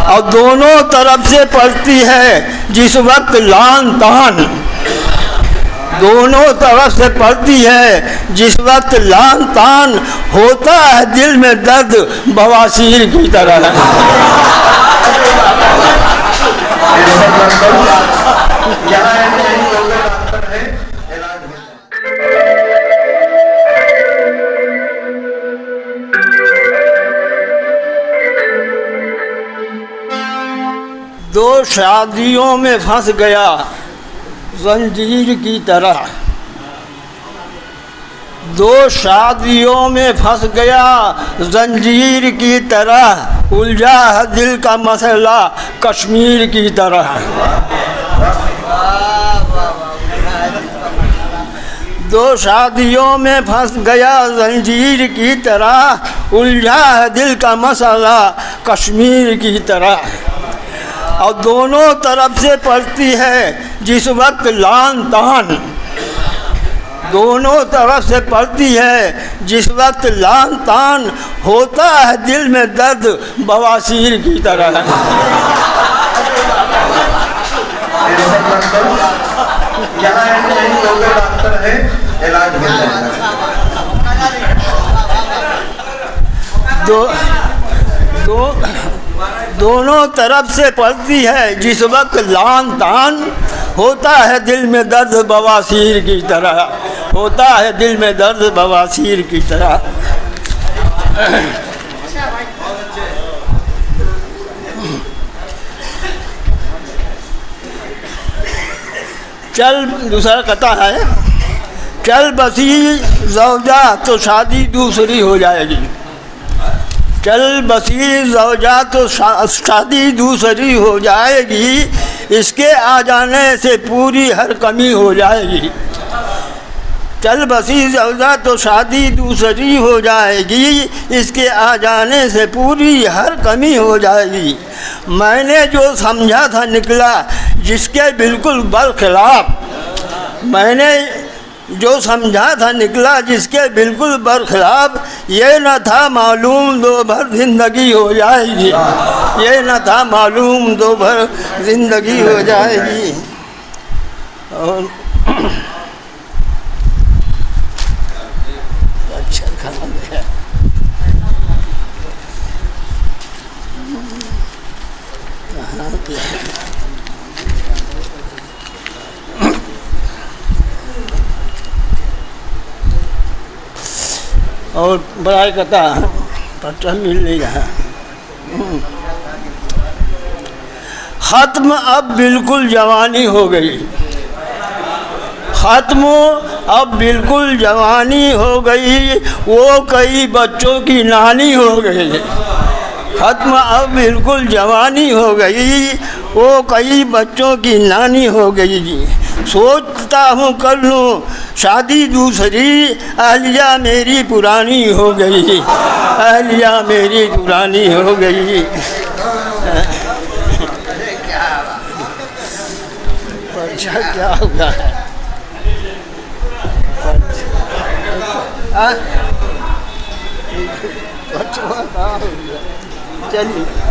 और दोनों तरफ से पड़ती है जिस वक्त लान तान, दोनों तरफ से पड़ती है जिस वक्त लान तान, होता है दिल में दर्द बवासीर की तरह। दो शादियों में फंस गया जंजीर की तरह, दो शादियों में फंस गया जंजीर की तरह, उलझा है दिल का मसला कश्मीर की तरह। दो शादियों में फंस गया जंजीर की तरह, उलझा है दिल का मसला कश्मीर की तरह। और दोनों तरफ से पड़ती है जिस वक्त लान तान, दोनों तरफ से पड़ती है जिस वक्त लान तान, होता है दिल में दर्द बवासीर की तरह। दोनों तरफ से पड़ती है जिस वक्त लान तान, होता है दिल में दर्द बवासीर की तरह, होता है दिल में दर्द बवासीर की तरह। चल दूसरा कथा है, चल बसी ज़ौजा तो शादी दूसरी हो जाएगी, चल बसी ज़ौजा तो शादी दूसरी हो जाएगी, इसके आ जाने से पूरी हर कमी हो जाएगी। चल बसी ज़ौजा तो शादी दूसरी हो जाएगी, इसके आ जाने से पूरी हर कमी हो जाएगी। मैंने जो समझा था निकला जिसके बिल्कुल बरखिलाफ, मैंने जो समझा था निकला जिसके बिल्कुल बरखिलाफ, ये न था मालूम दो भर जिंदगी हो जाएगी, ये न था मालूम दो भर जिंदगी हो जाएगी। और अच्छा खाना है और बड़ाई करता पता मिल नहीं रहा। ख़त्म अब बिल्कुल जवानी हो गई, ख़त्म अब बिल्कुल जवानी हो गई, वो कई बच्चों की नानी हो गई। ख़त्म अब बिल्कुल जवानी हो गई, वो कई बच्चों की नानी हो गई। सोचता हूँ कर लूँ शादी दूसरी, अहलिया मेरी पुरानी हो गई, अहलिया मेरी पुरानी हो गई। अच्छा क्या होगा चलिए।